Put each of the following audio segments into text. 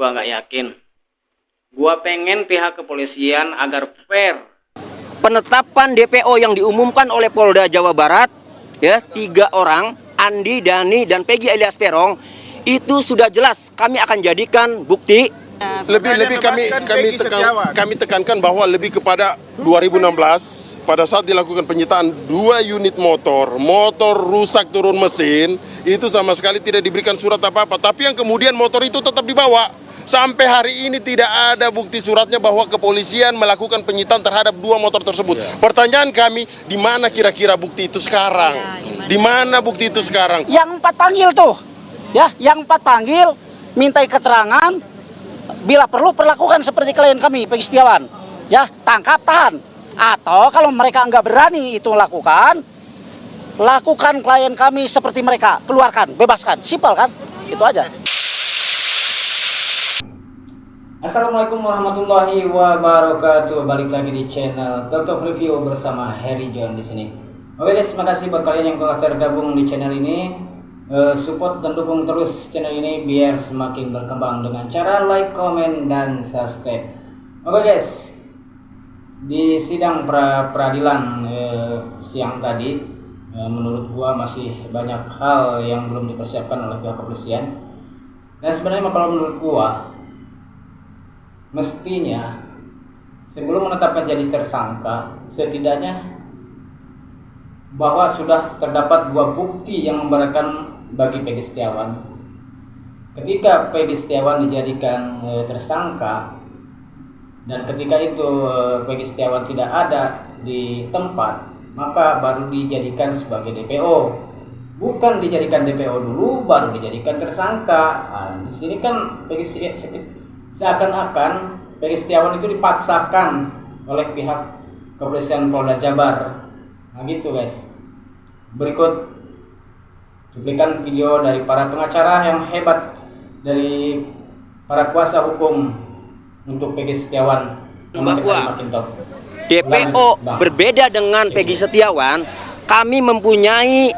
gua nggak yakin. Gua pengen pihak kepolisian agar fair. Penetapan DPO yang diumumkan oleh Polda Jawa Barat, ya, 3 orang, Andi, Dani, dan Peggy alias Peron, itu sudah jelas kami akan jadikan bukti. Lebih kami tekankan bahwa lebih kepada 2016 pada saat dilakukan penyitaan 2 unit motor rusak turun mesin, itu sama sekali tidak diberikan surat apa-apa, tapi yang kemudian motor itu tetap dibawa. Sampai hari ini tidak ada bukti suratnya bahwa kepolisian melakukan penyitaan terhadap 2 motor tersebut. Pertanyaan kami, di mana kira-kira bukti itu sekarang? Di mana bukti itu sekarang? Yang 4 panggil tuh, ya, yang 4 panggil, mintai keterangan. Bila perlu perlakukan seperti klien kami, Peggy Setiawan, ya, tangkap, tahan. Atau kalau mereka nggak berani itu lakukan klien kami seperti mereka, keluarkan, bebaskan, simpel kan, itu aja. Assalamualaikum warahmatullahi wabarakatuh. Balik lagi di channel Tok Review bersama Harry John di sini. Oke guys, makasih buat kalian yang telah tergabung di channel ini. Support dan dukung terus channel ini biar semakin berkembang dengan cara like, komen, dan subscribe. Oke guys, di sidang peradilan siang tadi, menurut gua masih banyak hal yang belum dipersiapkan oleh pihak kepolisian. Dan sebenarnya kalau menurut gua, mestinya sebelum menetapkan jadi tersangka, setidaknya bahwa sudah terdapat 2 bukti yang memberatkan bagi Peggy Setiawan. Ketika Peggy Setiawan dijadikan tersangka dan ketika itu Peggy Setiawan tidak ada di tempat, maka baru dijadikan sebagai DPO. Bukan dijadikan DPO dulu baru dijadikan tersangka. Di sini kan Peggy seakan-akan Peggy Setiawan itu dipaksakan oleh pihak kepolisian Polda Jabar. Nah gitu guys. Berikut cuplikan video dari para pengacara yang hebat, dari para kuasa hukum untuk Peggy Setiawan, Bahwa DPO berbeda dengan Peggy Setiawan. Kami mempunyai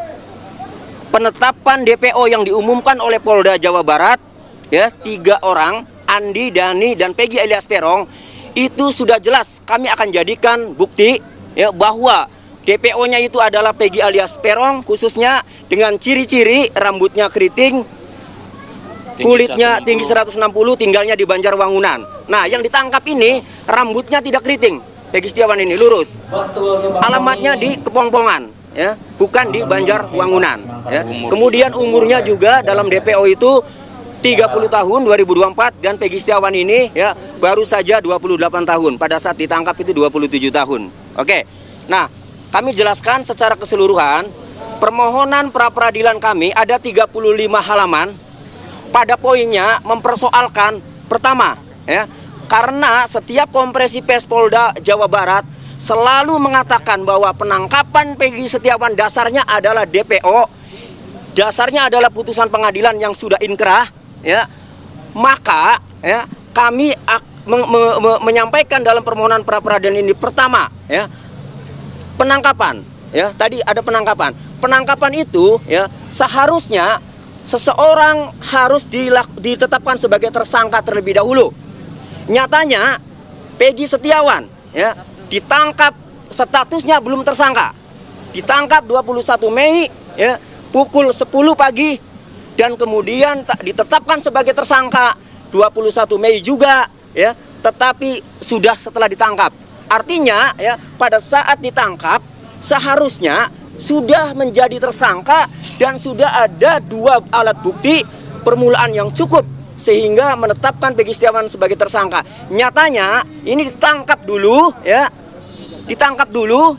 penetapan DPO yang diumumkan oleh Polda Jawa Barat, ya, 3 orang, Andi, Dani, dan Peggy alias Peron, itu sudah jelas kami akan jadikan bukti, ya, bahwa DPO-nya itu adalah Peggy alias Peron, khususnya dengan ciri-ciri rambutnya keriting, kulitnya tinggi 160, tinggalnya di Banjarwangunan. Nah, yang ditangkap ini rambutnya tidak keriting, Peggy Setiawan ini lurus. Alamatnya di Kepongpongan, ya, bukan di Banjarwangunan, ya. Kemudian umurnya juga dalam DPO itu 30 tahun 2024 dan Peggy Setiawan ini, ya, baru saja 28 tahun. Pada saat ditangkap itu 27 tahun. Oke. Nah, kami jelaskan secara keseluruhan, permohonan pra-peradilan kami ada 35 halaman. Pada poinnya mempersoalkan, pertama, ya, karena setiap kompresi pers Polda Jawa Barat selalu mengatakan bahwa penangkapan Peggy Setiawan dasarnya adalah DPO, dasarnya adalah putusan pengadilan yang sudah inkrah, ya, maka, ya, kami menyampaikan dalam permohonan pra-peradilan ini, pertama, ya, penangkapan, ya, tadi ada penangkapan. Penangkapan itu, ya, seharusnya seseorang harus ditetapkan sebagai tersangka terlebih dahulu. Nyatanya Peggy Setiawan, ya, ditangkap, statusnya belum tersangka. Ditangkap 21 Mei, ya, pukul 10 pagi, dan kemudian ditetapkan sebagai tersangka 21 Mei juga, ya, tetapi sudah setelah ditangkap. Artinya, ya, pada saat ditangkap seharusnya sudah menjadi tersangka dan sudah ada 2 alat bukti permulaan yang cukup sehingga menetapkan Peggy Setiawan sebagai tersangka. Nyatanya ini ditangkap dulu,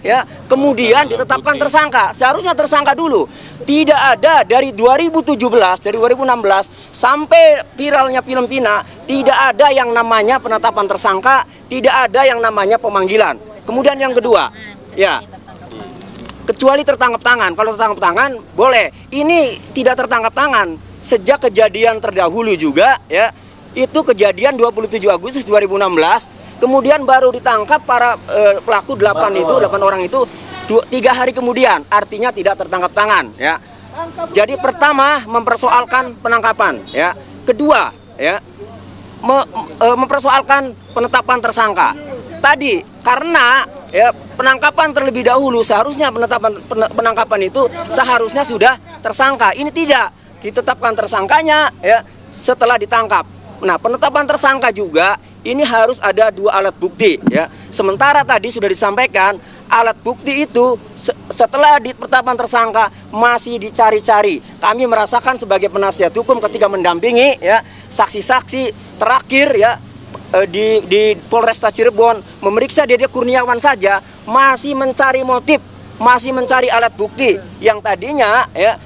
ya, kemudian ditetapkan tersangka. Seharusnya tersangka dulu. Tidak ada dari 2017, dari 2016 sampai viralnya film Pina, tidak ada yang namanya penetapan tersangka, tidak ada yang namanya pemanggilan. Kemudian yang kedua, ya, kecuali tertangkap tangan. Kalau tertangkap tangan boleh. Ini tidak tertangkap tangan. Sejak kejadian terdahulu juga, ya, itu kejadian 27 Agustus 2016. Kemudian baru ditangkap para pelaku 8 orang itu 3 hari kemudian, artinya tidak tertangkap tangan, ya. Jadi pertama mempersoalkan penangkapan, ya. Kedua, ya, mempersoalkan penetapan tersangka. Tadi karena ya penangkapan terlebih dahulu, seharusnya penangkapan itu seharusnya sudah tersangka. Ini tidak ditetapkan tersangkanya ya setelah ditangkap. Nah, penetapan tersangka juga ini harus ada 2 alat bukti ya. Sementara tadi sudah disampaikan alat bukti itu setelah penetapan tersangka masih dicari-cari. Kami merasakan sebagai penasihat hukum ketika mendampingi ya saksi-saksi terakhir ya di Polresta Cirebon memeriksa Dede Kurniawan saja masih mencari motif, masih mencari alat bukti yang tadinya ya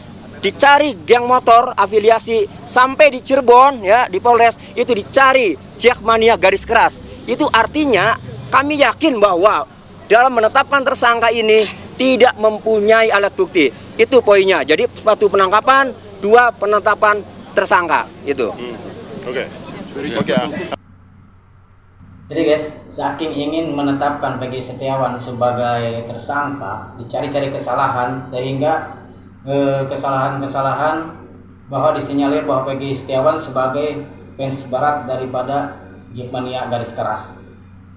dicari geng motor afiliasi sampai di Cirebon ya di Polres itu dicari Jakmania garis keras. Itu artinya kami yakin bahwa dalam menetapkan tersangka ini tidak mempunyai alat bukti. Itu poinnya. Jadi 1 penangkapan, 2 penetapan tersangka itu. Oke. Jadi guys, saking ingin menetapkan Peggy Setiawan sebagai tersangka, dicari-cari kesalahan sehingga kesalahan-kesalahan bahwa disinyalir bahwa Peggy Setiawan sebagai fans berat daripada Jakmania garis keras.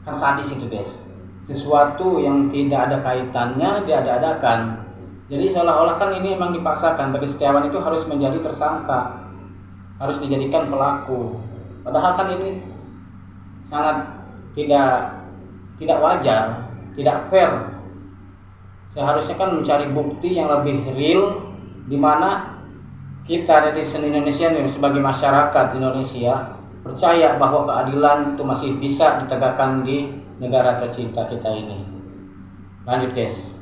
Kan sadis itu guys. Sesuatu yang tidak ada kaitannya diada-adakan. Jadi seolah-olah kan ini memang dipaksakan Peggy Setiawan itu harus menjadi tersangka, harus dijadikan pelaku. Padahal kan ini sangat tidak wajar, tidak fair. Seharusnya kan mencari bukti yang lebih real, di mana kita netizen Indonesia sebagai masyarakat Indonesia percaya bahwa keadilan itu masih bisa ditegakkan di negara tercinta kita ini. Lanjut guys.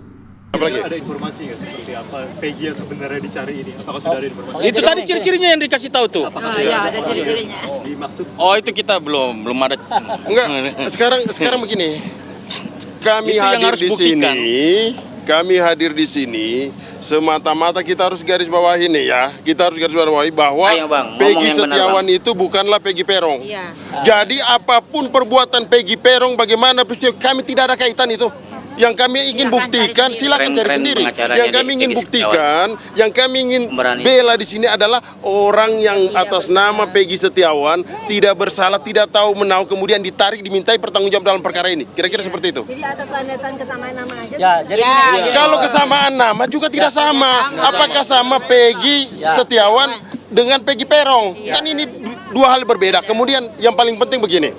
Ada informasi nggak seperti apa Peggy yang sebenarnya dicari ini? Apakah sudah ada informasi? Itu tadi ciri-cirinya yang dikasih tahu tuh. Ya, ada ciri-cirinya. Dimaksud Oh, itu kita belum ada. Enggak, sekarang begini. Kami Itu yang hadir harus di buktikan. sini. Kami hadir di sini semata-mata kita harus garis bawahi nih ya. Kita harus garis bawahi bahwa Ayo, Bang, ngomong Peggy yang benar, Setiawan itu bukanlah Peggy Peron. Iya. Jadi apapun perbuatan Peggy Peron, bagaimana peristiwa, kami tidak ada kaitan itu. Yang kami ingin Silakan buktikan, cari silakan sendiri. cari sendiri. Pengacaranya Yang kami di ingin Peggy buktikan, yang kami ingin Pemberani. bela di sini adalah orang yang Tidak atas bersalah. nama Peggy Setiawan tidak bersalah, tidak tahu menahu, kemudian ditarik, dimintai pertanggungjawab dalam perkara ini. Kira-kira seperti itu. Jadi atas landasan kesamaan nama aja. Ya, jadi Ya, Kalau kesamaan nama juga tidak sama. Apakah sama Peggy Setiawan dengan Peggy Peron? Kan ini 2 hal berbeda. Kemudian yang paling penting begini.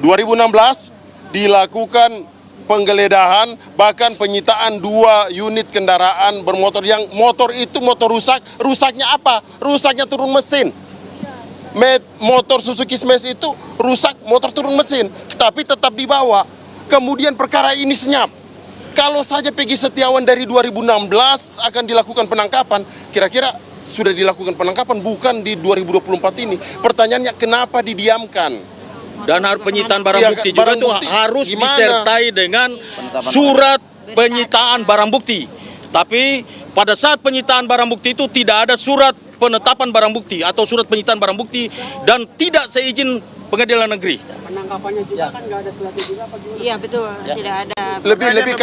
2016 dilakukan penggeledahan, bahkan penyitaan 2 unit kendaraan bermotor yang motor itu motor rusak. Rusaknya apa? Rusaknya turun mesin. Motor Suzuki Smash itu rusak, motor turun mesin, tapi tetap dibawa. Kemudian perkara ini senyap. Kalau saja Peggy Setiawan dari 2016 akan dilakukan penangkapan, kira-kira sudah dilakukan penangkapan bukan di 2024 ini. Pertanyaannya kenapa didiamkan? Dan harus penyitaan barang Iya, bukti barang juga itu bukti harus gimana? disertai dengan surat penyitaan barang bukti. Tapi pada saat penyitaan barang bukti itu tidak ada surat penetapan barang bukti atau surat penyitaan barang bukti dan tidak seizin pengadilan negeri. Penangkapannya juga kan nggak ada suratnya juga apa gimana? Iya betul, tidak ada. Lebih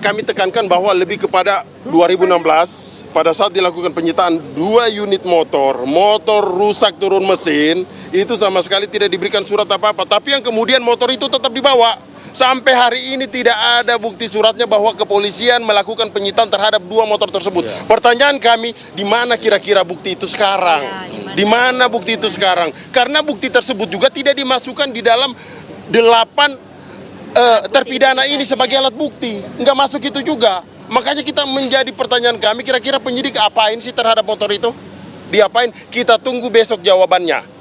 kami tekankan bahwa lebih kepada 2016 pada saat dilakukan penyitaan 2 unit motor rusak turun mesin, itu sama sekali tidak diberikan surat apa-apa, tapi yang kemudian motor itu tetap dibawa. Sampai hari ini tidak ada bukti suratnya bahwa kepolisian melakukan penyitaan terhadap 2 motor tersebut. Pertanyaan kami, di mana kira-kira bukti itu sekarang? Di mana bukti itu sekarang? Karena bukti tersebut juga tidak dimasukkan di dalam 8 terpidana ini sebagai alat bukti. Nggak masuk itu juga. Makanya kita menjadi pertanyaan kami, kira-kira penyidik apain sih terhadap motor itu? Diapain? Kita tunggu besok jawabannya.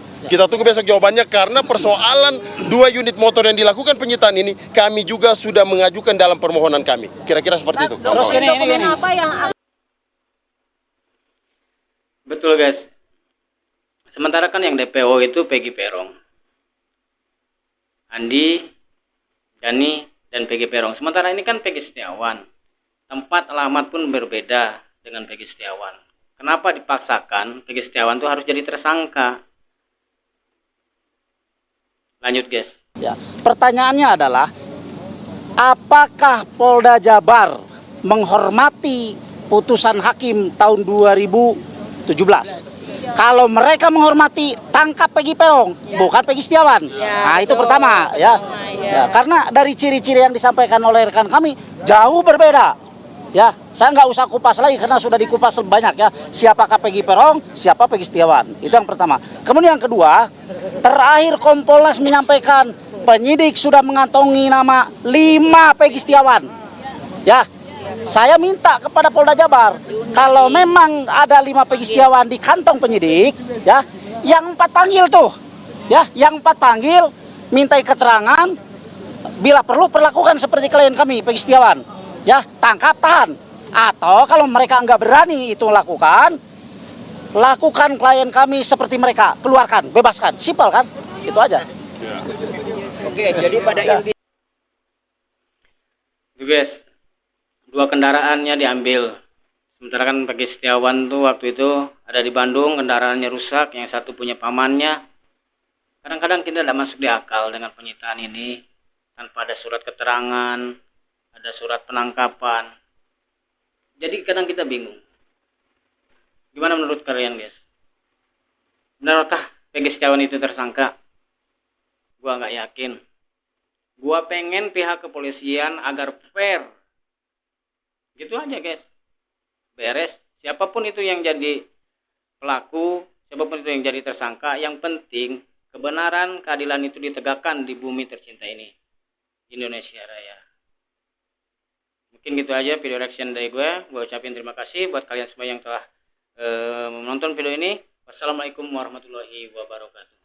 Karena persoalan 2 unit motor yang dilakukan penyitaan ini kami juga sudah mengajukan dalam permohonan kami. Kira-kira seperti itu. Terus gini. Apa yang Betul guys. Sementara kan yang DPO itu Peggy Peron, Andi, Dani, dan Peggy Peron. Sementara ini kan Peggy Setiawan. Tempat alamat pun berbeda dengan Peggy Setiawan. Kenapa dipaksakan Peggy Setiawan itu harus jadi tersangka? Lanjut guys. Ya, pertanyaannya adalah apakah Polda Jabar menghormati putusan hakim tahun 2017? Kalau mereka menghormati, tangkap Peggy Peron, bukan Peggy Setiawan. Ya, Nah, itu betul. pertama ya. Ya, karena dari ciri-ciri yang disampaikan oleh rekan kami jauh berbeda. Ya, saya nggak usah kupas lagi karena sudah dikupas banyak ya. Siapakah Peggy Peron, siapa Peggy Setiawan. Itu yang pertama. Kemudian yang kedua, terakhir Kompolnas menyampaikan penyidik sudah mengantongi nama 5 Peggy Setiawan. Ya, saya minta kepada Polda Jabar, kalau memang ada 5 Peggy Setiawan di kantong penyidik, ya, yang 4 panggil tuh, ya, yang 4 panggil, mintai keterangan, bila perlu perlakukan seperti klien kami, Peggy Setiawan, ya, tangkap, tahan, atau kalau mereka nggak berani itu lakukan klien kami seperti mereka, keluarkan, bebaskan, simpel kan, itu aja. Oke, jadi pada inti Itu guys, 2 kendaraannya diambil. Sementara kan Peggy Setiawan tuh waktu itu ada di Bandung, kendaraannya rusak, yang satu punya pamannya. Kadang-kadang kita tidak masuk di akal dengan penyitaan ini tanpa ada surat keterangan, ada surat penangkapan. Jadi kadang kita bingung. Gimana menurut kalian guys? Benarkah Peggy Setiawan itu tersangka? Gua nggak yakin. Gua pengen pihak kepolisian agar fair. Gitu aja guys. Beres. Siapapun itu yang jadi pelaku, siapapun itu yang jadi tersangka, yang penting kebenaran, keadilan itu ditegakkan di bumi tercinta ini, Indonesia Raya. Mungkin gitu aja video reaction dari gue. Gue ucapin terima kasih buat kalian semua yang telah menonton video ini. Wassalamualaikum warahmatullahi wabarakatuh.